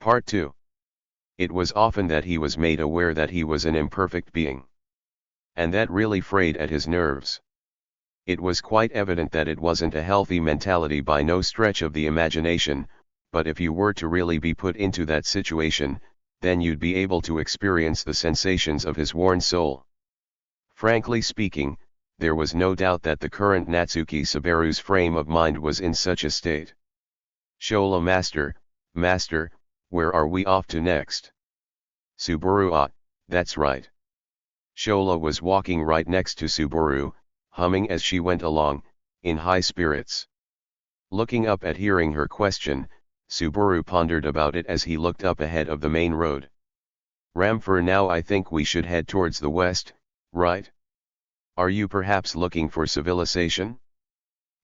Part 2. It was often that he was made aware that he was an imperfect being. And that really frayed at his nerves. It was quite evident that it wasn't a healthy mentality by no stretch of the imagination, but if you were to really be put into that situation, then you'd be able to experience the sensations of his worn soul. Frankly speaking, there was no doubt that the current Natsuki Subaru's frame of mind was in such a state. Shola master, where are we off to next? Subaru: ah, that's right. Shola was walking right next to Subaru, humming as she went along, in high spirits. Looking up at hearing her question, Subaru pondered about it as he looked up ahead of the main road. Ram, for now I think we should head towards the west, right? Are you perhaps looking for civilization?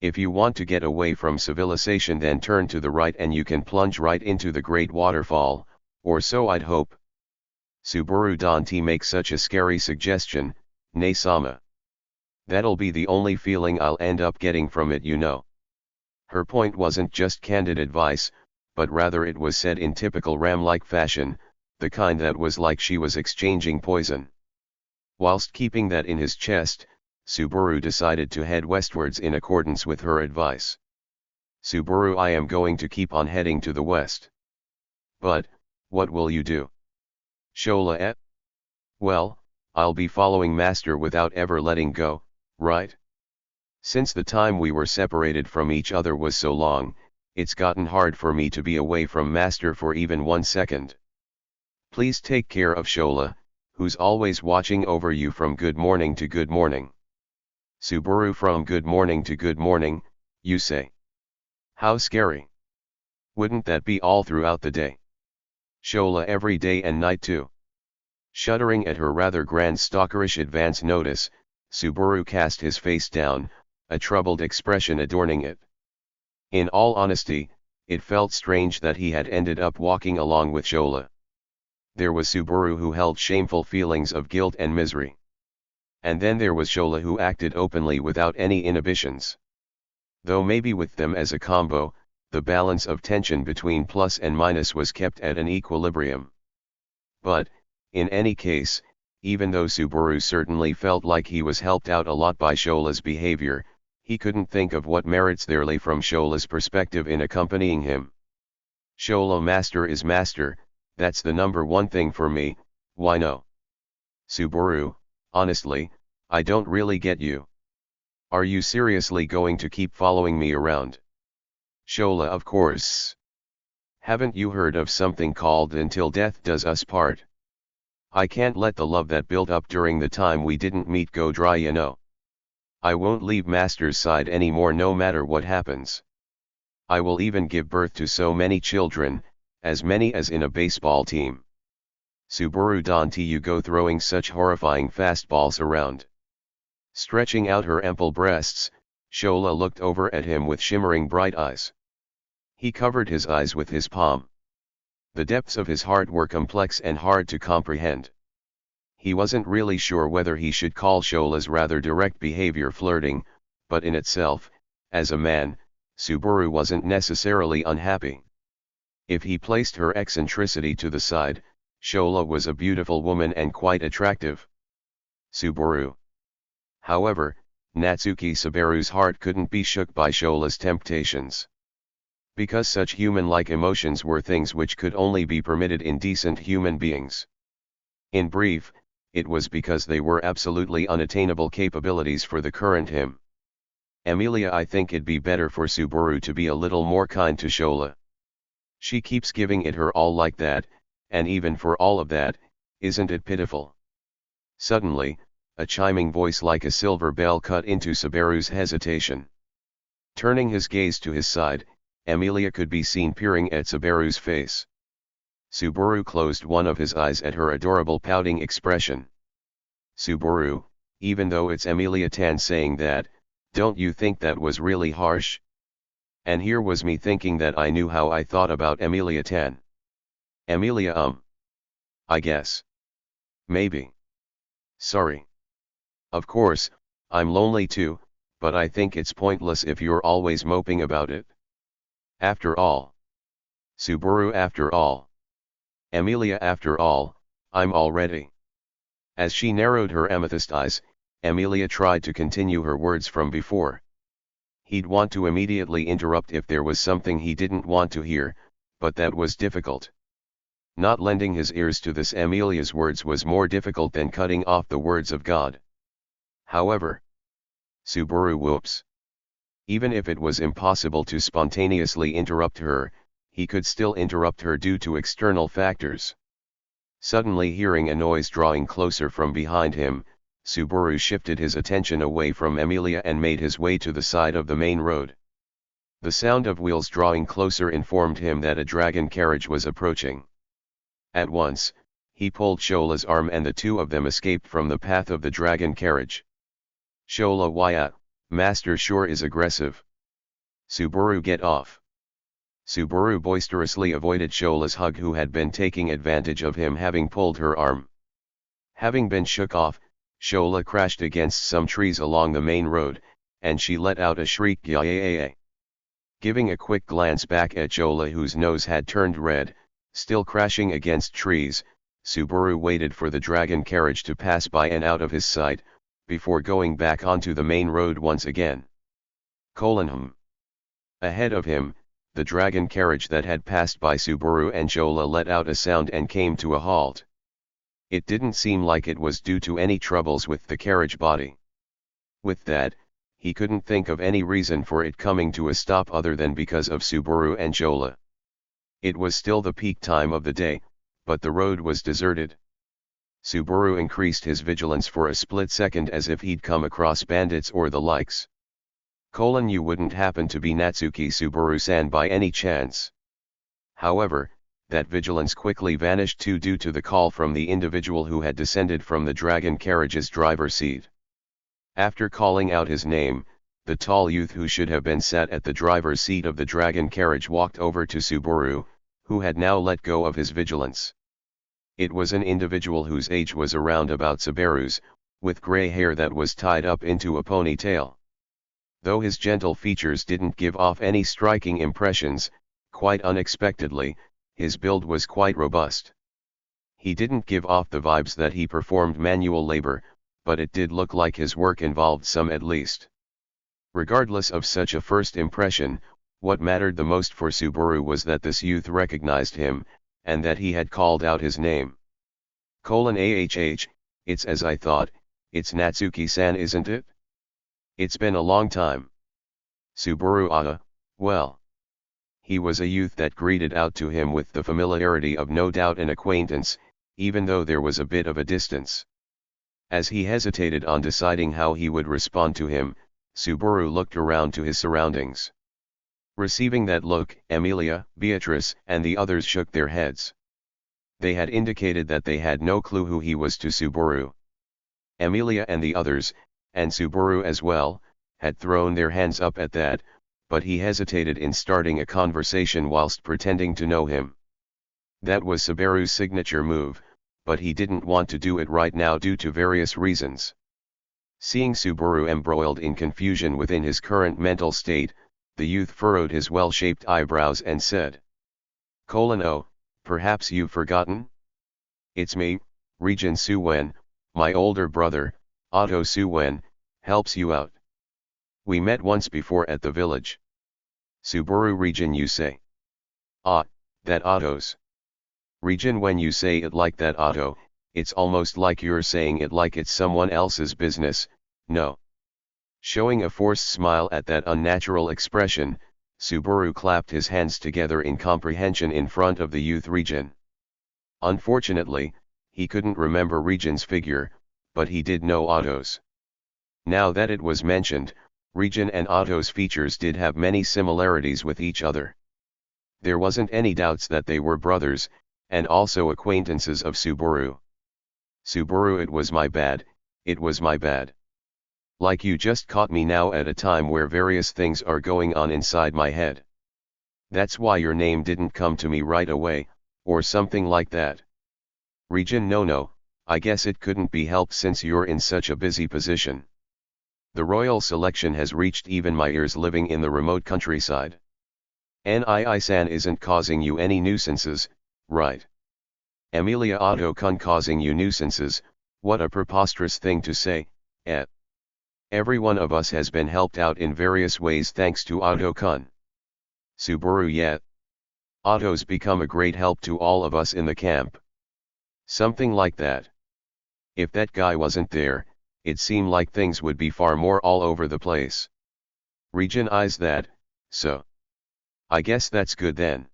If you want to get away from civilization, then turn to the right and you can plunge right into the great waterfall, or so I'd hope. Subaru: don't make such a scary suggestion, Ne-sama. That'll be the only feeling I'll end up getting from it, you know. Her point wasn't just candid advice, but rather it was said in typical Ram-like fashion, the kind that was like she was exchanging poison. Whilst keeping that in his chest, Subaru decided to head westwards in accordance with her advice. Subaru: I am going to keep on heading to the west. But, what will you do? Shola: well, I'll be following Master without ever letting go, right? Since the time we were separated from each other was so long, it's gotten hard for me to be away from Master for even 1 second. Please take care of Shola, who's always watching over you from good morning to good morning. Subaru: from good morning to good morning, you say? How scary. Wouldn't that be all throughout the day? Shola: every day and night too. Shuddering at her rather grand stalkerish advance notice, Subaru cast his face down, a troubled expression adorning it. In all honesty, it felt strange that he had ended up walking along with Shola. There was Subaru, who held shameful feelings of guilt and misery. And then there was Shola, who acted openly without any inhibitions. Though maybe with them as a combo, the balance of tension between plus and minus was kept at an equilibrium. But, in any case, even though Subaru certainly felt like he was helped out a lot by Shola's behavior, he couldn't think of what merits there lay from Shola's perspective in accompanying him. Shola: master is master, that's the number one thing for me, why no? Subaru: honestly, I don't really get you. Are you seriously going to keep following me around? Shola: of course. Haven't you heard of something called until death does us part? I can't let the love that built up during the time we didn't meet go dry, you know. I won't leave Master's side anymore no matter what happens. I will even give birth to so many children, as many as in a baseball team. Subaru: don't you go throwing such horrifying fastballs around. Stretching out her ample breasts, Shola looked over at him with shimmering bright eyes. He covered his eyes with his palm. The depths of his heart were complex and hard to comprehend. He wasn't really sure whether he should call Shola's rather direct behavior flirting, but in itself, as a man, Subaru wasn't necessarily unhappy. If he placed her eccentricity to the side, Shola was a beautiful woman and quite attractive. Subaru. However, Natsuki Subaru's heart couldn't be shook by Shola's temptations. Because such human-like emotions were things which could only be permitted in decent human beings. In brief, it was because they were absolutely unattainable capabilities for the current him. Emilia: I think it'd be better for Subaru to be a little more kind to Shola. She keeps giving it her all like that, and even for all of that, isn't it pitiful? Suddenly, a chiming voice like a silver bell cut into Subaru's hesitation. Turning his gaze to his side, Emilia could be seen peering at Subaru's face. Subaru closed one of his eyes at her adorable pouting expression. Subaru: even though it's Emilia Tan saying that, don't you think that was really harsh? And here was me thinking that I knew how I thought about Emilia Tan. Emilia: I guess. Maybe. Sorry. Of course, I'm lonely too, but I think it's pointless if you're always moping about it. After all. Subaru: after all. Amelia, after all, I'm all ready. As she narrowed her amethyst eyes, Amelia tried to continue her words from before. He'd want to immediately interrupt if there was something he didn't want to hear, but that was difficult. Not lending his ears to this Amelia's words was more difficult than cutting off the words of God. However, Subaru whoops. Even if it was impossible to spontaneously interrupt her, he could still interrupt her due to external factors. Suddenly hearing a noise drawing closer from behind him, Subaru shifted his attention away from Amelia and made his way to the side of the main road. The sound of wheels drawing closer informed him that a dragon carriage was approaching. At once, he pulled Shola's arm and the two of them escaped from the path of the dragon carriage. Shola, why Master sure is aggressive. Subaru, get off. Subaru boisterously avoided Shola's hug, who had been taking advantage of him having pulled her arm. Having been shook off, Shola crashed against some trees along the main road, and she let out a shriek, "Yah!" Giving a quick glance back at Shola, whose nose had turned red, still crashing against trees, Subaru waited for the dragon carriage to pass by and out of his sight, before going back onto the main road once again. Ahead of him, the dragon carriage that had passed by Subaru and Shola let out a sound and came to a halt. It didn't seem like it was due to any troubles with the carriage body. With that, he couldn't think of any reason for it coming to a stop other than because of Subaru and Shola. It was still the peak time of the day, but the road was deserted. Subaru increased his vigilance for a split second as if he'd come across bandits or the likes. You wouldn't happen to be Natsuki Subaru-san by any chance? However, that vigilance quickly vanished too due to the call from the individual who had descended from the dragon carriage's driver's seat. After calling out his name, the tall youth who should have been sat at the driver's seat of the dragon carriage walked over to Subaru, who had now let go of his vigilance. It was an individual whose age was around about Subaru's, with gray hair that was tied up into a ponytail. Though his gentle features didn't give off any striking impressions, quite unexpectedly, his build was quite robust. He didn't give off the vibes that he performed manual labor, but it did look like his work involved some at least. Regardless of such a first impression, what mattered the most for Subaru was that this youth recognized him, and that he had called out his name. It's as I thought, it's Natsuki-san, isn't it? It's been a long time. Subaru, well. He was a youth that greeted out to him with the familiarity of no doubt an acquaintance, even though there was a bit of a distance. As he hesitated on deciding how he would respond to him, Subaru looked around to his surroundings. Receiving that look, Amelia, Beatrice, and the others shook their heads. They had indicated that they had no clue who he was to Subaru. Amelia and the others, and Subaru as well, had thrown their hands up at that, but he hesitated in starting a conversation whilst pretending to know him. That was Subaru's signature move, but he didn't want to do it right now due to various reasons. Seeing Subaru embroiled in confusion within his current mental state, the youth furrowed his well-shaped eyebrows and said, "Oh, perhaps you've forgotten? It's me, Regin Suwen, my older brother, Otto Suwen, helps you out. We met once before at the village." Subaru: Regin, you say? Ah, that Otto's. Regin, when you say it like that, Otto, it's almost like you're saying it like it's someone else's business, no? Showing a forced smile at that unnatural expression, Subaru clapped his hands together in comprehension in front of the youth Regin. Unfortunately, he couldn't remember Regin's figure, but he did know Otto's. Now that it was mentioned, Regin and Otto's features did have many similarities with each other. There wasn't any doubts that they were brothers, and also acquaintances of Subaru. Subaru: it was my bad, it was my bad. Like you just caught me now at a time where various things are going on inside my head. That's why your name didn't come to me right away, or something like that. Regin: no, I guess it couldn't be helped since you're in such a busy position. The royal selection has reached even my ears living in the remote countryside. Nii-san isn't causing you any nuisances, right? Emilia Auto-kun causing you nuisances, what a preposterous thing to say, eh? Every one of us has been helped out in various ways thanks to Auto-kun. Subaru yet. Auto's become a great help to all of us in the camp. Something like that. If that guy wasn't there, it seemed like things would be far more all over the place. Region eyes that, so. I guess that's good then.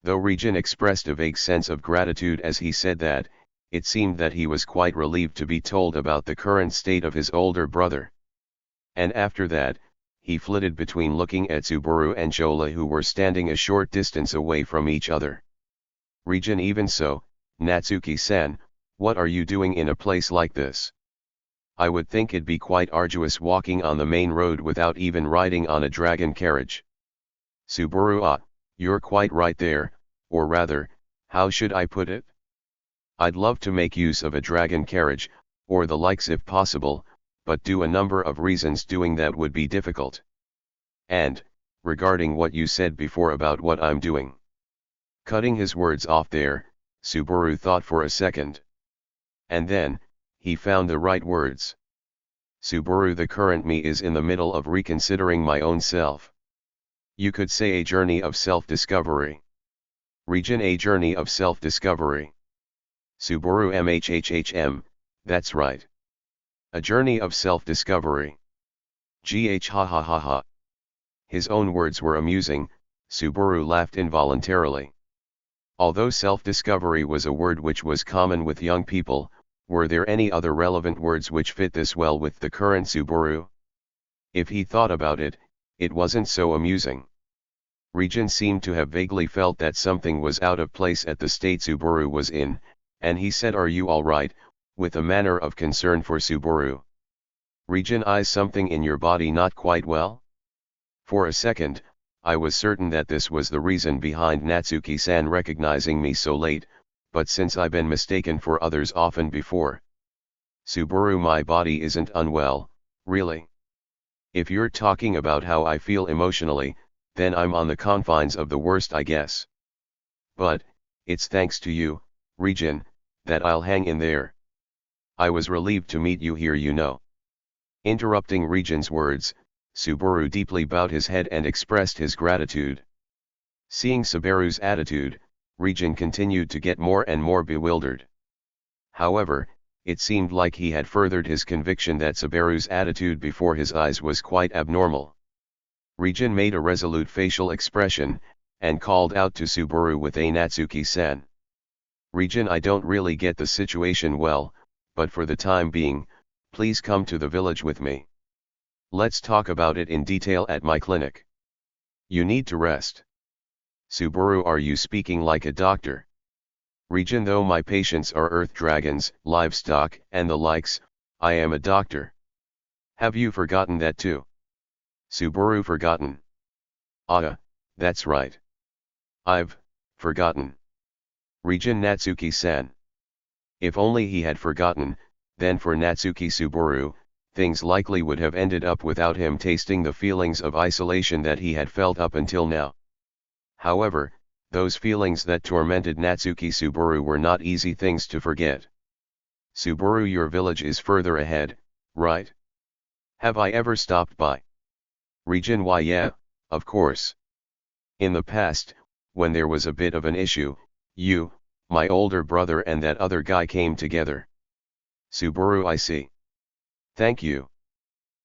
Though Region expressed a vague sense of gratitude as he said that, it seemed that he was quite relieved to be told about the current state of his older brother. And after that, he flitted between looking at Subaru and Shola, who were standing a short distance away from each other. Region even so, Natsuki-san, what are you doing in a place like this? I would think it'd be quite arduous walking on the main road without even riding on a dragon carriage. Subaru, you're quite right there, or rather, how should I put it? I'd love to make use of a dragon carriage, or the likes if possible, but due a number of reasons doing that would be difficult. And, regarding what you said before about what I'm doing. Cutting his words off there, Subaru thought for a second. And then, he found the right words. Subaru, the current me is in the middle of reconsidering my own self. You could say a journey of self-discovery. Region, a journey of self-discovery. Subaru, mhhhm, that's right. A journey of self-discovery. Gh ha ha ha ha. His own words were amusing, Subaru laughed involuntarily. Although self-discovery was a word which was common with young people, were there any other relevant words which fit this well with the current Subaru? If he thought about it, it wasn't so amusing. Region seemed to have vaguely felt that something was out of place at the state Subaru was in, and he said, "Are you all right?" with a manner of concern for Subaru. Region eyes, something in your body not quite well? For a second, I was certain that this was the reason behind Natsuki-san recognizing me so late, but since I've been mistaken for others often before. Subaru, my body isn't unwell, really. If you're talking about how I feel emotionally, then I'm on the confines of the worst, I guess. But, it's thanks to you, Region, that I'll hang in there. I was relieved to meet you here, you know. Interrupting Region's words, Subaru deeply bowed his head and expressed his gratitude. Seeing Subaru's attitude, Region continued to get more and more bewildered. However, it seemed like he had furthered his conviction that Subaru's attitude before his eyes was quite abnormal. Region made a resolute facial expression, and called out to Subaru with a Natsuki-san. Region, I don't really get the situation well, but for the time being, please come to the village with me. Let's talk about it in detail at my clinic. You need to rest. Subaru, are you speaking like a doctor? Region, though my patients are earth dragons, livestock, and the likes, I am a doctor. Have you forgotten that too? Subaru, forgotten? That's right. I've forgotten. Region, Natsuki-san. If only he had forgotten, then for Natsuki Subaru, things likely would have ended up without him tasting the feelings of isolation that he had felt up until now. However, those feelings that tormented Natsuki Subaru were not easy things to forget. Subaru, your village is further ahead, right? Have I ever stopped by? Region, why yeah, of course. In the past, when there was a bit of an issue, you, my older brother and that other guy came together. Subaru, I see. Thank you.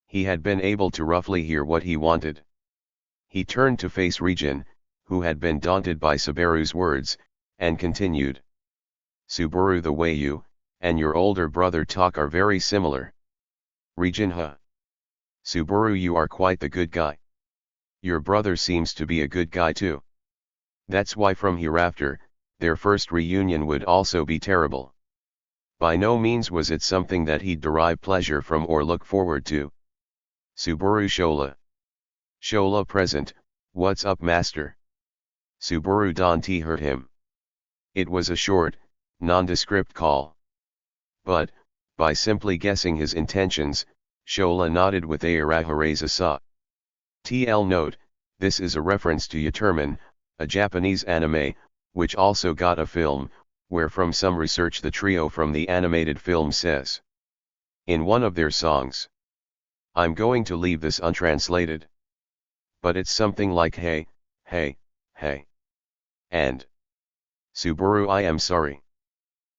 He had been able to roughly hear what he wanted. He turned to face Region, who had been daunted by Subaru's words, and continued. Subaru, the way you, and your older brother talk are very similar. Region, huh? Subaru, you are quite the good guy. Your brother seems to be a good guy too. That's why from hereafter, their first reunion would also be terrible. By no means was it something that he'd derive pleasure from or look forward to. Subaru, Shola. Shola present, what's up, master? Subaru, Dante heard him. It was a short, nondescript call. But, by simply guessing his intentions, Shola nodded with a Arahareza-sa. TL note, this is a reference to Yaterman, a Japanese anime, which also got a film, where from some research the trio from the animated film says in one of their songs, "I'm going to leave this untranslated. But it's something like hey, hey, hey. And Subaru, I am sorry."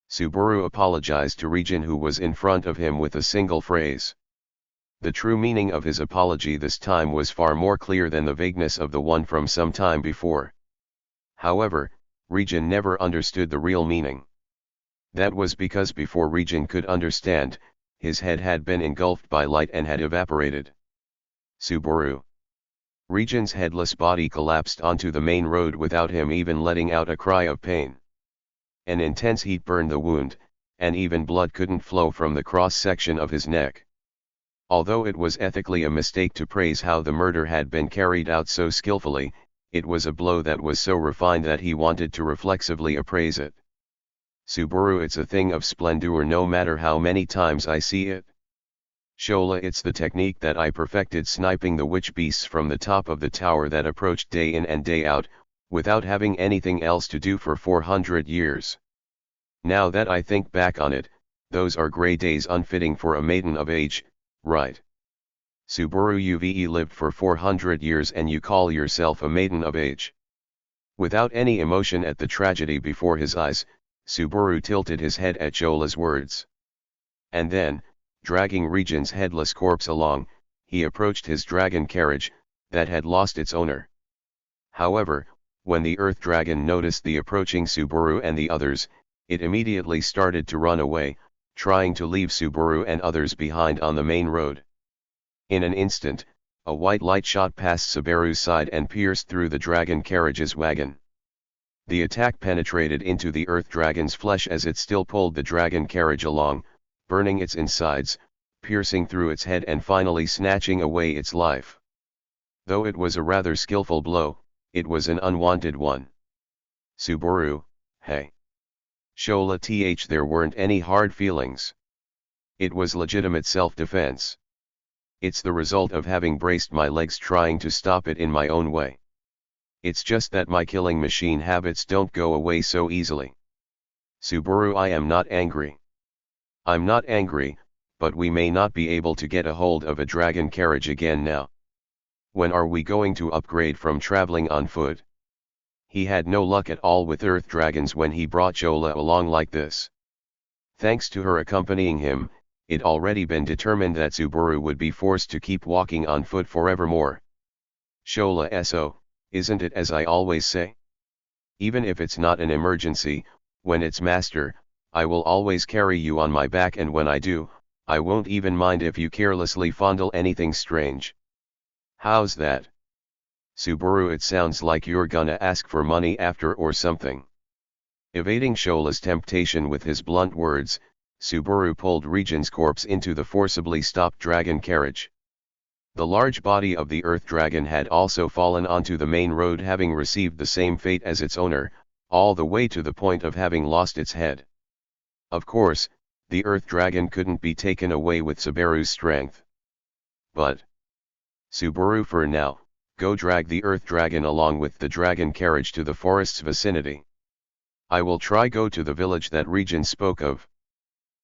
Subaru apologized to Region, who was in front of him, with a single phrase. The true meaning of his apology this time was far more clear than the vagueness of the one from some time before. However, Region never understood the real meaning. That was because before Region could understand, his head had been engulfed by light and had evaporated. Subaru. Region's headless body collapsed onto the main road without him even letting out a cry of pain. An intense heat burned the wound, and even blood couldn't flow from the cross-section of his neck. Although it was ethically a mistake to praise how the murder had been carried out so skillfully, it was a blow that was so refined that he wanted to reflexively appraise it. Subaru, it's a thing of splendor no matter how many times I see it. Shola, it's the technique that I perfected, sniping the witch beasts from the top of the tower that approached day in and day out, without having anything else to do for 400 years. Now that I think back on it, those are grey days unfitting for a maiden of age, right? Subaru, you've lived for 400 years and you call yourself a maiden of age. Without any emotion at the tragedy before his eyes, Subaru tilted his head at Shola's words. And then, dragging Region's headless corpse along, he approached his dragon carriage, that had lost its owner. However, when the Earth Dragon noticed the approaching Subaru and the others, it immediately started to run away, trying to leave Subaru and others behind on the main road. In an instant, a white light shot past Subaru's side and pierced through the dragon carriage's wagon. The attack penetrated into the Earth Dragon's flesh as it still pulled the dragon carriage along, burning its insides, piercing through its head and finally snatching away its life. Though it was a rather skillful blow, it was an unwanted one. Subaru, hey. Shola, there weren't any hard feelings. It was legitimate self-defense. It's the result of having braced my legs trying to stop it in my own way. It's just that my killing machine habits don't go away so easily. Subaru, I am not angry. I'm not angry, but we may not be able to get a hold of a dragon carriage again now. When are we going to upgrade from traveling on foot? He had no luck at all with Earth Dragons when he brought Shola along like this. Thanks to her accompanying him, it already been determined that Subaru would be forced to keep walking on foot forevermore. Shola, so, isn't it as I always say? Even if it's not an emergency, when it's master, I will always carry you on my back, and when I do, I won't even mind if you carelessly fondle anything strange. How's that? Subaru, it sounds like you're gonna ask for money after or something. Evading Shola's temptation with his blunt words, Subaru pulled Region's corpse into the forcibly stopped dragon carriage. The large body of the Earth Dragon had also fallen onto the main road, having received the same fate as its owner, all the way to the point of having lost its head. Of course, the Earth Dragon couldn't be taken away with Subaru's strength. But Subaru, for now, go drag the Earth Dragon along with the dragon carriage to the forest's vicinity. I will try go to the village that Region spoke of.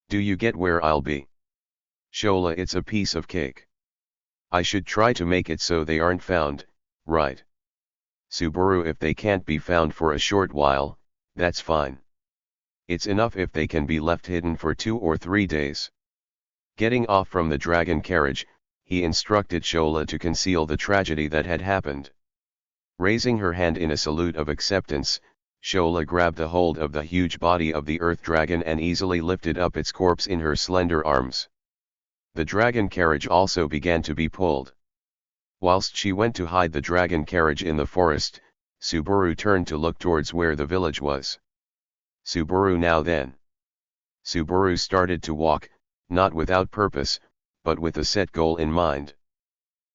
Do you get where I'll be? Shola, it's a piece of cake. I should try to make it so they aren't found, right? Subaru, if they can't be found for a short while, that's fine. It's enough if they can be left hidden for 2 or 3 days. Getting off from the dragon carriage, he instructed Shola to conceal the tragedy that had happened. Raising her hand in a salute of acceptance, Shola grabbed a hold of the huge body of the Earth Dragon and easily lifted up its corpse in her slender arms. The dragon carriage also began to be pulled. Whilst she went to hide the dragon carriage in the forest, Subaru turned to look towards where the village was. Subaru, now then. Subaru started to walk, not without purpose, but with a set goal in mind.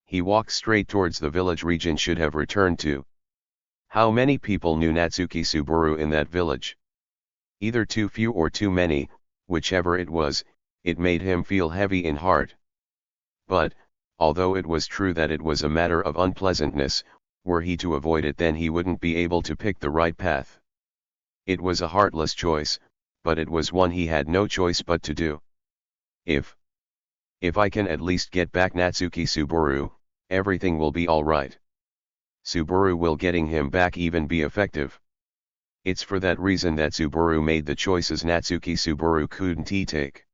He walked straight towards the village Region should have returned to. How many people knew Natsuki Subaru in that village? Either too few or too many, whichever it was, it made him feel heavy in heart. But, although it was true that it was a matter of unpleasantness, were he to avoid it then he wouldn't be able to pick the right path. It was a heartless choice, but it was one he had no choice but to do. If I can at least get back Natsuki Subaru, everything will be alright. Subaru will getting him back even be effective. It's for that reason that Subaru made the choices Natsuki Subaru couldn't take.